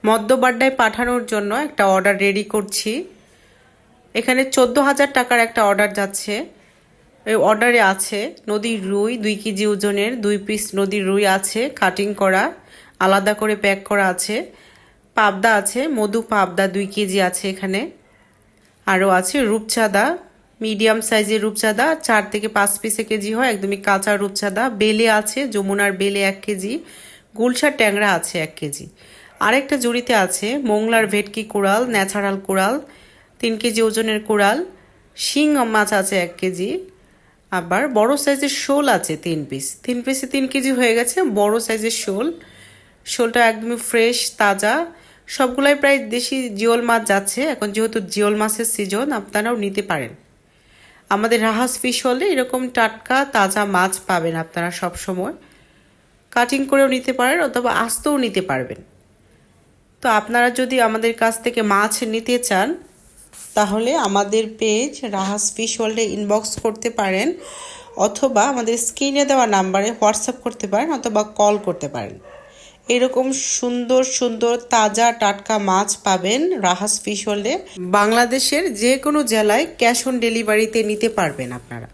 মধ্যবাড্ডায় পাঠানোর জন্য একটা অর্ডার রেডি করছি। এখানে 14,000 টাকার একটা অর্ডার যাচ্ছে। এই অর্ডারে আছে নদীর রুই 2 কেজি ওজনের 2 পিস নদীর রুই আছে, কাটিং করা, আলাদা করে প্যাক করা আছে। পাবদা আছে, মধু পাবদা 2 কেজি আছে এখানে। আরও আছে রূপচাঁদা, মিডিয়াম সাইজের রূপচাঁদা 4 থেকে 5 পিসে কেজি হয়, একদমই কাঁচা রূপচাঁদা। বেলে আছে, যমুনার বেলে 1 কেজি। গুলশার ট্যাংরা আছে 1 কেজি। আরেকটা জুড়িতে আছে মোংলার ভেটকি কোরাল, ন্যাচারাল কোরাল 3 কেজি ওজনের কোরাল। শিং মাছ আছে 1 কেজি। আবার বড় সাইজের শোল আছে 3 পিস। 3 পিসে 3 কেজি হয়ে গেছে। বড় সাইজের শোল, শোলটা একদমই ফ্রেশ তাজা। সবগুলাই প্রায় দেশি জিওল মাছ যাচ্ছে এখন, যেহেতু জিওল মাছের সিজন, আপনারাও নিতে পারেন। আমাদের রাহাস ফিশ হলে এরকম টাটকা তাজা মাছ পাবেন আপনারা সব সময়। কাটিং করেও নিতে পারেন অথবা আস্তেও নিতে পারবেন। তো আপনারা যদি আমাদের কাছ থেকে মাছ নিতে চান তাহলে আমাদের পেজ রাহাস ফিশ ওয়ার্ল্ডে ইনবক্স করতে পারেন, অথবা আমাদের স্ক্রিনে দেওয়া নাম্বারে হোয়াটসঅ্যাপ করতে পারেন, অথবা কল করতে পারেন। এরকম সুন্দর সুন্দর তাজা টাটকা মাছ পাবেন রাহাস ফিশ ওয়ার্ল্ডে। বাংলাদেশের যে কোনো জেলায় ক্যাশ অন ডেলিভারিতে নিতে পারবেন আপনারা।